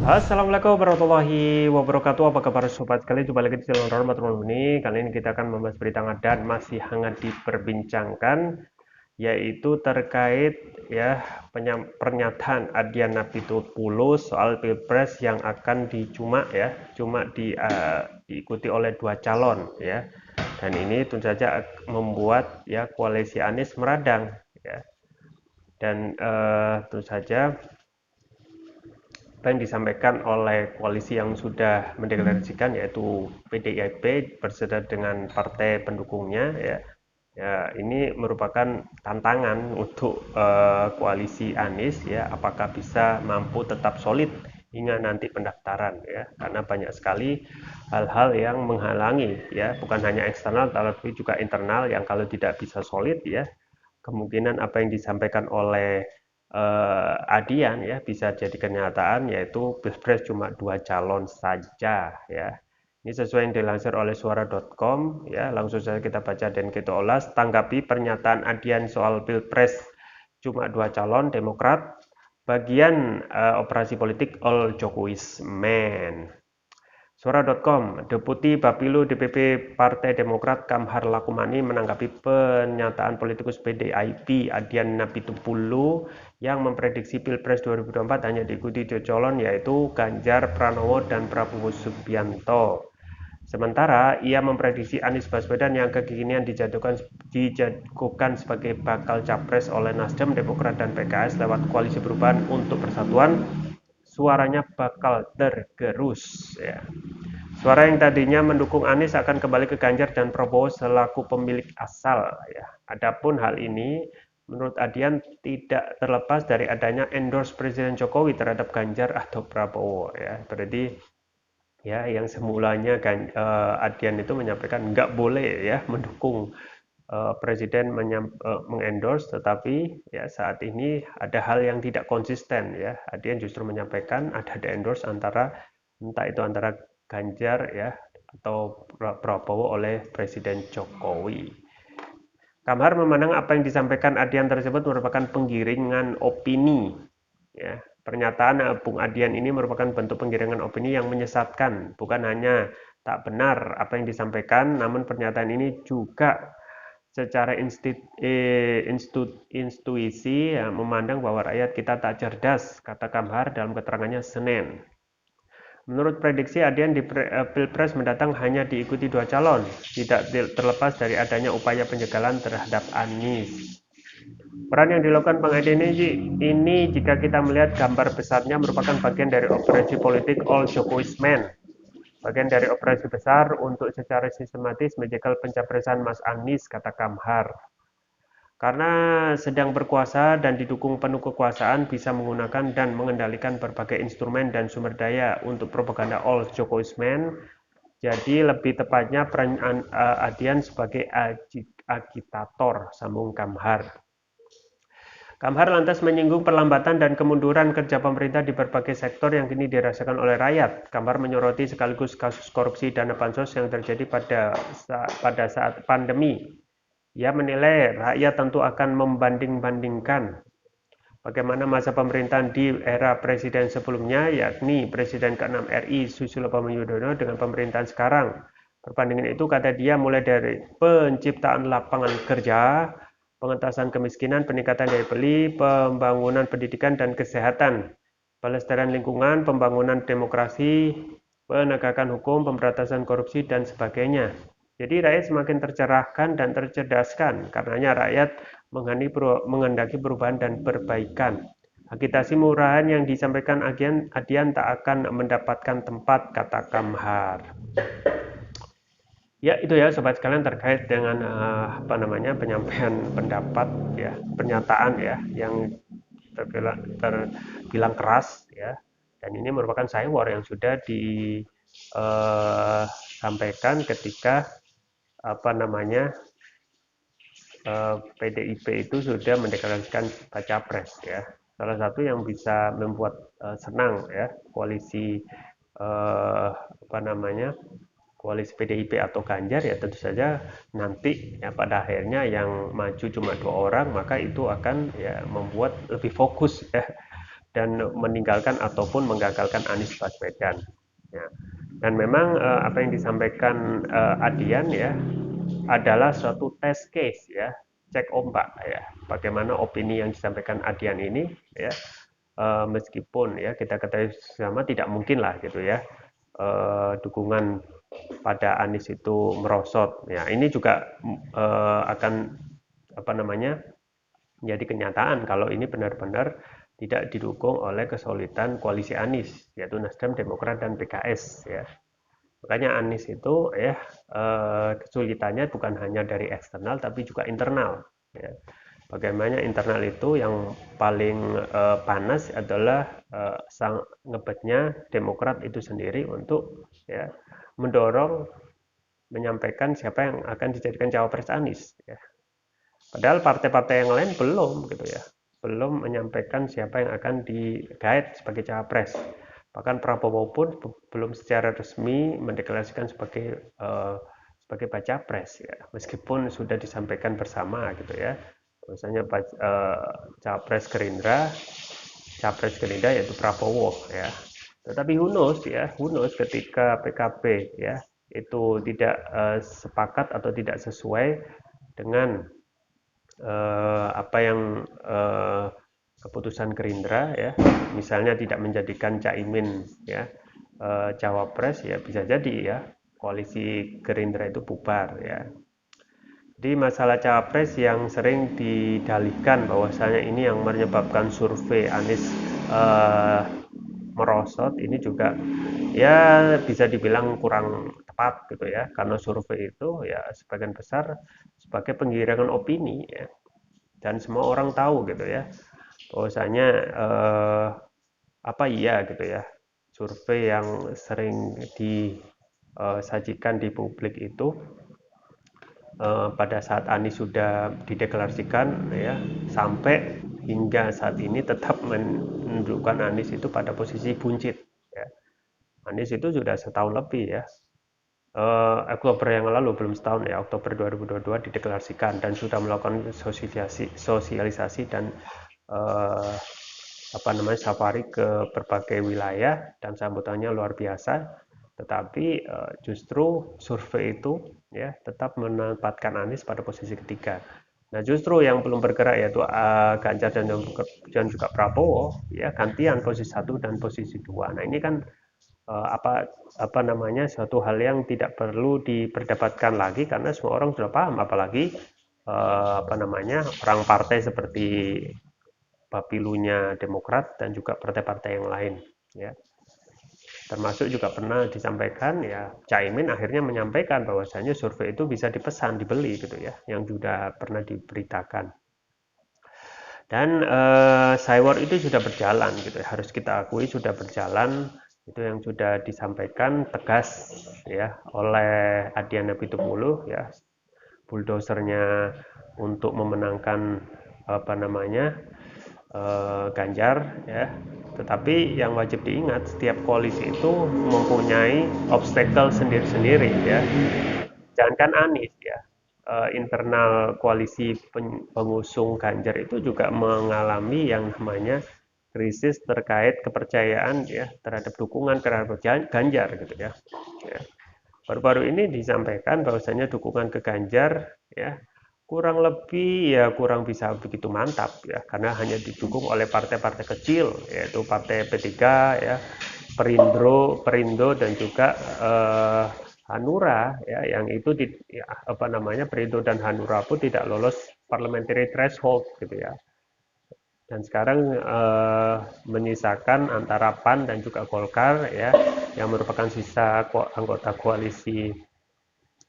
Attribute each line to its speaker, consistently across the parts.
Speaker 1: Assalamualaikum warahmatullahi wabarakatuh. Apa kabar sobat sekalian? Jumpa lagi di channel Rahmat ini. Kali ini kita akan membahas berita hangat dan masih hangat diperbincangkan, yaitu terkait ya pernyataan Adian Apitupulu soal Pilpres yang akan diikuti oleh dua calon ya. Dan ini tentu saja membuat ya koalisi Anies meradang ya. Dan tentu saja apa yang disampaikan oleh koalisi yang sudah mendeklarasikan yaitu PDIP berserta dengan partai pendukungnya ya, ini merupakan tantangan untuk koalisi Anies ya, apakah bisa mampu tetap solid hingga nanti pendaftaran ya, karena banyak sekali hal-hal yang menghalangi ya, bukan hanya eksternal tapi juga internal yang kalau tidak bisa solid ya, kemungkinan apa yang disampaikan oleh Adian ya bisa jadi kenyataan, yaitu Pilpres cuma dua calon saja ya. Ini sesuai yang dilansir oleh suara.com ya. Langsung saja kita baca dan kita ulas. Tanggapi pernyataan Adian soal Pilpres cuma dua calon Demokrat, bagian operasi politik all Jokowi's men. Suara.com, Deputi Bapilu DPP Partai Demokrat Kamhar Lakumani menanggapi pernyataan politikus PDIP Adian Apitupulu yang memprediksi Pilpres 2024 hanya diikuti dua calon, yaitu Ganjar Pranowo dan Prabowo Subianto. Sementara ia memprediksi Anies Baswedan yang kekinian dijagokan sebagai bakal capres oleh Nasdem, Demokrat, dan PKS lewat koalisi perubahan untuk persatuan, suaranya bakal tergerus ya. Suara yang tadinya mendukung Anies akan kembali ke Ganjar dan Prabowo selaku pemilik asal ya. Adapun hal ini menurut Adian tidak terlepas dari adanya endorse Presiden Jokowi terhadap Ganjar atau Prabowo ya. Berarti ya yang semulanya Adian itu menyampaikan nggak boleh ya mendukung Presiden mengendorse, tetapi ya saat ini ada hal yang tidak konsisten ya. Adian justru menyampaikan ada endorse entah itu antara Ganjar ya atau Prabowo oleh Presiden Jokowi. Kamhar memandang apa yang disampaikan Adian tersebut merupakan penggiringan opini ya. Pernyataan Bung Adian ini merupakan bentuk penggiringan opini yang menyesatkan, bukan hanya tak benar apa yang disampaikan, namun pernyataan ini juga secara intuisi ya, memandang bahwa rakyat kita tak cerdas, kata Kamhar dalam keterangannya Senin. Menurut prediksi Adian di Pilpres mendatang hanya diikuti dua calon, tidak terlepas dari adanya upaya penjagalan terhadap Anies. Peran yang dilakukan Bang Adian ini jika kita melihat gambar besarnya merupakan bagian dari operasi politik all Jokowi's men. Bagian dari operasi besar untuk secara sistematis menjegal pencapresan Mas Anies, kata Kamhar. Karena sedang berkuasa dan didukung penuh kekuasaan, bisa menggunakan dan mengendalikan berbagai instrumen dan sumber daya untuk propaganda all Jokowi's men. Jadi lebih tepatnya peran Adian sebagai agitator, sambung Kamhar. Kamhar lantas menyinggung perlambatan dan kemunduran kerja pemerintah di berbagai sektor yang kini dirasakan oleh rakyat. Kamhar menyoroti sekaligus kasus korupsi dana bansos yang terjadi pada saat pandemi. Ia menilai rakyat tentu akan membanding-bandingkan bagaimana masa pemerintahan di era presiden sebelumnya, yakni Presiden ke-6 RI Susilo Bambang Yudhoyono dengan pemerintahan sekarang. Perbandingan itu, kata dia, mulai dari penciptaan lapangan kerja, pengentasan kemiskinan, peningkatan daya beli, pembangunan pendidikan dan kesehatan, pelestarian lingkungan, pembangunan demokrasi, penegakan hukum, pemberantasan korupsi, dan sebagainya. Jadi rakyat semakin tercerahkan dan tercerdaskan, karenanya rakyat menghendaki perubahan dan perbaikan. Agitasi murahan yang disampaikan Adian tak akan mendapatkan tempat, kata Kamhar. Ya itu ya sobat sekalian terkait dengan penyampaian pendapat ya, pernyataan ya yang terbilang keras ya, dan ini merupakan saywar yang sudah disampaikan ketika PDIP itu sudah mendeklarasikan baca pres ya. Salah satu yang bisa membuat senang ya koalisi koalisi PDIP atau Ganjar ya tentu saja nanti ya pada akhirnya yang maju cuma dua orang, maka itu akan ya membuat lebih fokus ya dan meninggalkan ataupun menggagalkan Anies Baswedan. Ya. Dan memang apa yang disampaikan Adian ya adalah suatu test case ya, cek ombak ya, bagaimana opini yang disampaikan Adian ini ya, meskipun ya kita ketahui sama tidak mungkin lah gitu ya, dukungan pada Anies itu merosot ya, ini juga akan apa namanya menjadi kenyataan kalau ini benar-benar tidak didukung oleh kesulitan koalisi Anies, yaitu Nasdem, Demokrat, dan PKS ya. Makanya Anies itu ya kesulitannya bukan hanya dari eksternal tapi juga internal. Ya. Bagaimana internal itu yang paling panas adalah sang ngebetnya Demokrat itu sendiri untuk ya mendorong menyampaikan siapa yang akan dijadikan cawapres Anies. Ya. Padahal partai-partai yang lain belum gitu ya, belum menyampaikan siapa yang akan digait sebagai cawapres. Bahkan Prabowo pun belum secara resmi mendeklarasikan sebagai baca pres ya, meskipun sudah disampaikan bersama gitu ya. Misalnya cawapres Gerindra, capres Gerindra yaitu Prabowo ya. Tetapi who knows ketika PKB ya itu tidak sepakat atau tidak sesuai dengan apa yang keputusan Gerindra ya, misalnya tidak menjadikan Caimin ya cawapres ya, bisa jadi ya koalisi Gerindra itu bubar ya. Jadi masalah cawapres yang sering didalihkan bahwasanya ini yang menyebabkan survei Anies eh, merosot, ini juga ya bisa dibilang kurang tepat gitu ya, karena survei itu ya sebagian besar sebagai penggiringan opini ya, dan semua orang tahu gitu ya bahwasanya apa iya gitu ya, survei yang sering disajikan di publik itu pada saat Anies sudah dideklarasikan ya, sampai hingga saat ini tetap menunjukkan Anies itu pada posisi buncit ya. Anies itu sudah setahun lebih ya, Oktober yang lalu, belum setahun ya, Oktober 2022 dideklarasikan dan sudah melakukan sosialisasi dan eh, apa namanya safari ke berbagai wilayah dan sambutannya luar biasa. Tetapi justru survei itu ya tetap menempatkan Anies pada posisi ketiga. Nah, justru yang belum bergerak yaitu Ganjar dan juga Prabowo ya gantian posisi satu dan posisi dua. Nah, ini kan apa namanya suatu hal yang tidak perlu diperdebatkan lagi karena semua orang sudah paham, apalagi apa namanya orang partai seperti Bapilunya Demokrat dan juga partai-partai yang lain ya. Termasuk juga pernah disampaikan ya, Caimin akhirnya menyampaikan bahwasanya survei itu bisa dipesan, dibeli gitu ya, yang sudah pernah diberitakan. Dan Cywar itu sudah berjalan gitu ya, harus kita akui sudah berjalan, itu yang sudah disampaikan tegas ya oleh Adian Apitupulu ya, bulldosernya untuk memenangkan apa namanya Ganjar ya. Tetapi yang wajib diingat, setiap koalisi itu mempunyai obstacle sendiri-sendiri ya. Jangankan Anies ya, internal koalisi pengusung Ganjar itu juga mengalami yang namanya krisis terkait kepercayaan ya terhadap dukungan terhadap Ganjar gitu ya. Ya. Baru-baru ini disampaikan bahwasanya dukungan ke Ganjar ya kurang lebih ya kurang bisa begitu mantap ya, karena hanya didukung oleh partai-partai kecil yaitu partai P3 ya, Perindo dan juga Hanura ya, yang itu ya, apa namanya Perindo dan Hanura pun tidak lolos parliamentary threshold gitu ya. Dan sekarang menyisakan antara PAN dan juga Golkar ya, yang merupakan sisa anggota koalisi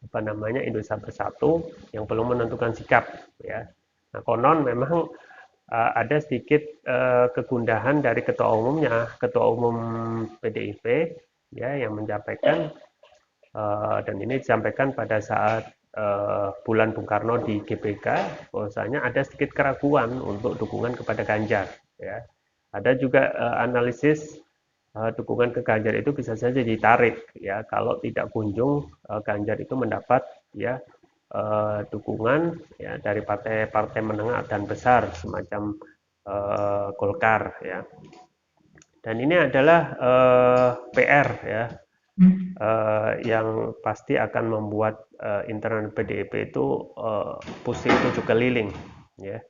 Speaker 1: apa namanya Indonesia Bersatu yang belum menentukan sikap ya. Nah, konon memang ada sedikit kegundahan dari ketua umumnya, ketua umum PDIP ya, yang menyampaikan dan ini disampaikan pada saat bulan Bung Karno di GBK, bahwasanya ada sedikit keraguan untuk dukungan kepada Ganjar ya. Ada juga analisis dukungan ke Ganjar itu bisa saja ditarik ya kalau tidak kunjung Ganjar itu mendapat ya dukungan ya dari partai-partai menengah dan besar semacam Golkar ya. Dan ini adalah PR ya, yang pasti akan membuat internal PDIP itu pusing tujuh keliling ya.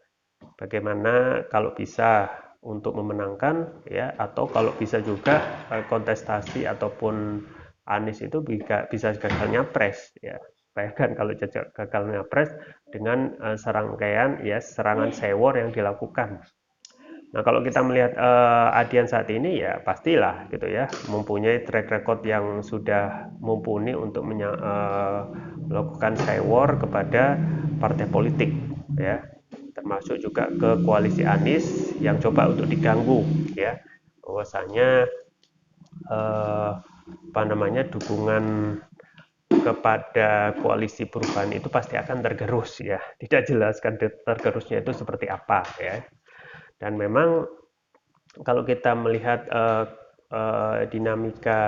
Speaker 1: Bagaimana kalau bisa untuk memenangkan ya, atau kalau bisa juga kontestasi ataupun Anies itu bisa gagal nyapres ya. Bayangkan kalau gagal nyapres dengan serangkaian ya serangan sewor yang dilakukan. Nah, kalau kita melihat Adian saat ini ya pastilah gitu ya, mempunyai track record yang sudah mumpuni untuk melakukan skywar kepada partai politik ya, termasuk juga ke koalisi Anies yang coba untuk diganggu ya, bahwasanya apa namanya, dukungan kepada koalisi perubahan itu pasti akan tergerus ya, tidak jelaskan tergerusnya itu seperti apa ya. Dan memang kalau kita melihat dinamika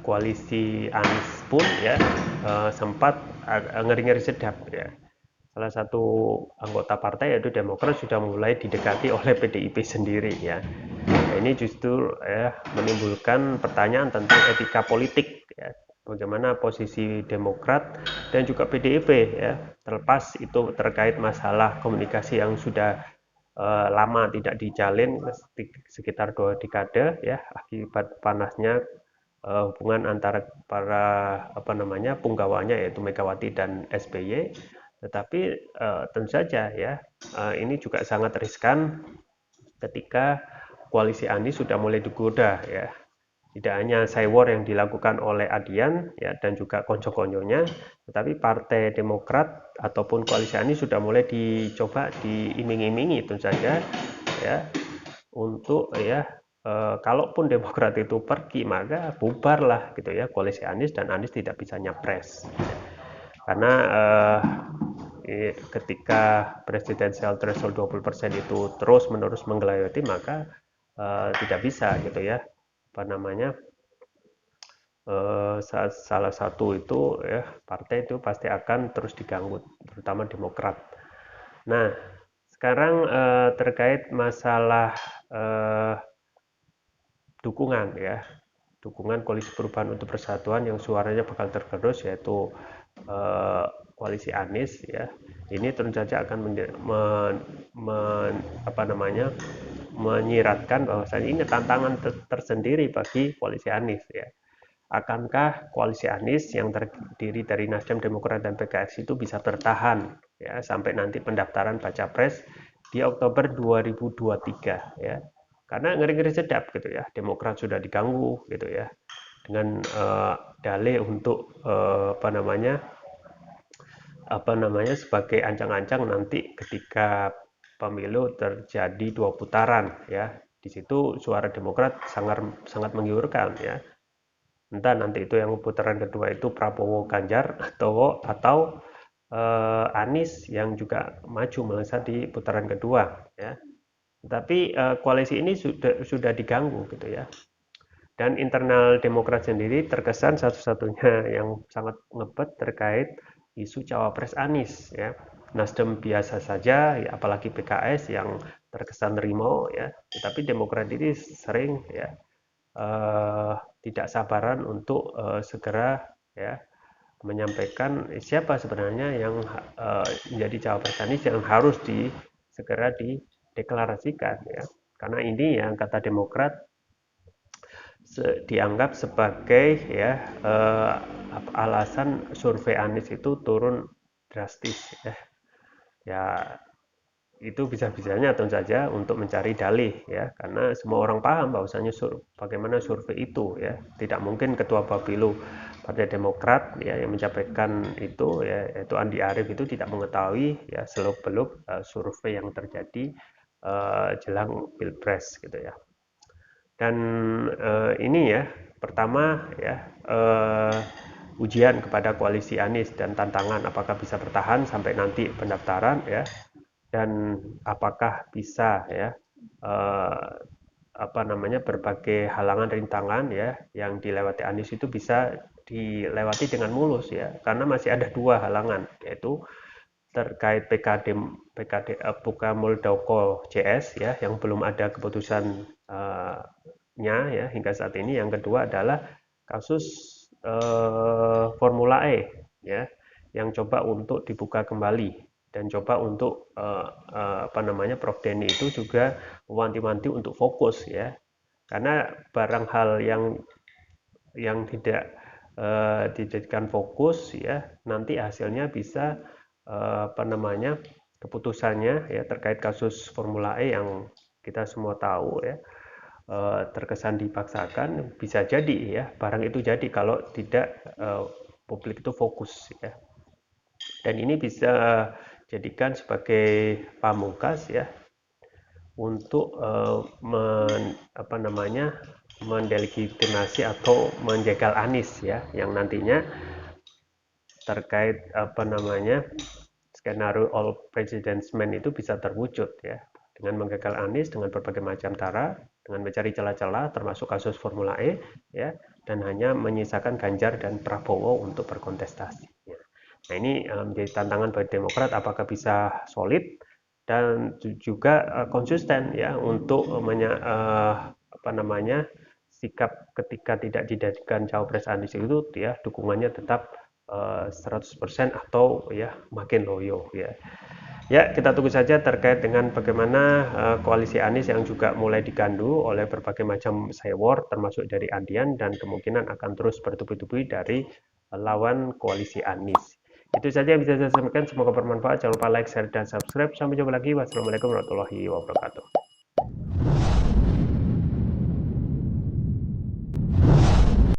Speaker 1: koalisi Anies pun ya sempat ngeri-ngeri sedap ya. Salah satu anggota partai yaitu Demokrat sudah mulai didekati oleh PDIP sendiri ya. Nah, ini justru ya menimbulkan pertanyaan tentang etika politik ya. Bagaimana posisi Demokrat dan juga PDIP ya, terlepas itu terkait masalah komunikasi yang sudah lama tidak dijalin sekitar 2 dekade ya, akibat panasnya hubungan antara para apa namanya punggawanya yaitu Megawati dan SBY. Tetapi tentu saja ya ini juga sangat riskan ketika koalisi Anies sudah mulai digoda ya. Tidak hanya cywar yang dilakukan oleh Adian ya dan juga konco-konconya, tetapi Partai Demokrat ataupun koalisi Anies sudah mulai dicoba diiming-imingi tentu saja ya, untuk ya kalaupun Demokrat itu pergi maka bubarlah gitu ya koalisi Anies, dan Anies tidak bisa nyapres karena ketika presidensial threshold 20% itu terus-menerus menggelayoti maka tidak bisa gitu ya, apa namanya, salah satu itu ya partai itu pasti akan terus diganggu, terutama Demokrat. Nah, sekarang terkait masalah dukungan ya, dukungan koalisi perubahan untuk persatuan yang suaranya bakal tergerus yaitu koalisi Anies ya. Ini tentu saja akan apa namanya, menyiratkan bahwasanya ini tantangan tersendiri bagi koalisi Anies ya. Akankah koalisi Anies yang terdiri dari Nasdem, Demokrat, dan PKS itu bisa bertahan ya sampai nanti pendaftaran baca pres di Oktober 2023 ya? Karena ngeri-ngeri sedap gitu ya, Demokrat sudah diganggu gitu ya dengan dalih untuk apa namanya sebagai ancang-ancang nanti ketika pemilu terjadi 2 putaran ya, di situ suara Demokrat sangat sangat menggiurkan ya. Entah nanti itu yang putaran kedua itu Prabowo Ganjar atau Anies yang juga maju melesat di putaran kedua ya. Tapi koalisi ini sudah diganggu gitu ya. Dan internal Demokrat sendiri terkesan satu-satunya yang sangat ngebet terkait isu cawapres Anies ya. Nasdem biasa saja ya, apalagi PKS yang terkesan nerimo ya. Tetapi Demokrat ini sering ya tidak sabaran untuk segera ya menyampaikan siapa sebenarnya yang menjadi cawapres Anies yang harus segera dideklarasikan ya. Karena ini yang kata Demokrat dianggap sebagai ya alasan survei Anies itu turun drastis ya. Ya itu bisa-bisanya tentu saja untuk mencari dalih ya, karena semua orang paham bahwasanya bagaimana survei itu ya, tidak mungkin ketua Bapilu Partai Demokrat ya yang menyampaikan itu ya, yaitu Andi Arief itu tidak mengetahui ya seluk-beluk survei yang terjadi jelang Pilpres gitu ya. Dan ini ya pertama ya ujian kepada koalisi Anies dan tantangan apakah bisa bertahan sampai nanti pendaftaran ya, dan apakah bisa ya apa namanya berbagai halangan rintangan ya yang dilewati Anies itu bisa dilewati dengan mulus ya, karena masih ada 2 halangan yaitu terkait PKD Puka Muldoko CS ya yang belum ada keputusan ya hingga saat ini. Yang kedua adalah kasus Formula E ya, yang coba untuk dibuka kembali dan coba untuk Prof Denny itu juga mewanti-wanti untuk fokus ya, karena barang hal yang tidak dijadikan fokus ya, nanti hasilnya bisa keputusannya ya terkait kasus Formula E yang kita semua tahu ya, terkesan dipaksakan, bisa jadi ya barang itu jadi kalau tidak publik itu fokus ya. Dan ini bisa jadikan sebagai pamungkas ya untuk mendelegitimasi atau menjegal Anies ya, yang nantinya terkait skenario all president's man itu bisa terwujud ya, dengan menggagal Anies dengan berbagai macam cara, dengan mencari celah-celah termasuk kasus Formula E ya, dan hanya menyisakan Ganjar dan Prabowo untuk berkontestasi ya. Nah, ini menjadi tantangan bagi Demokrat, apakah bisa solid dan juga konsisten ya untuk sikap ketika tidak dijadikan cawapres Anies itu ya, dukungannya tetap 100% atau ya makin loyo ya. Ya, kita tunggu saja terkait dengan bagaimana koalisi Anies yang juga mulai digandu oleh berbagai macam sewor, termasuk dari Adian, dan kemungkinan akan terus bertubi-tubi dari lawan koalisi Anies. Itu saja yang bisa saya sampaikan, semoga bermanfaat. Jangan lupa like, share, dan subscribe. Sampai jumpa lagi. Wassalamualaikum warahmatullahi wabarakatuh.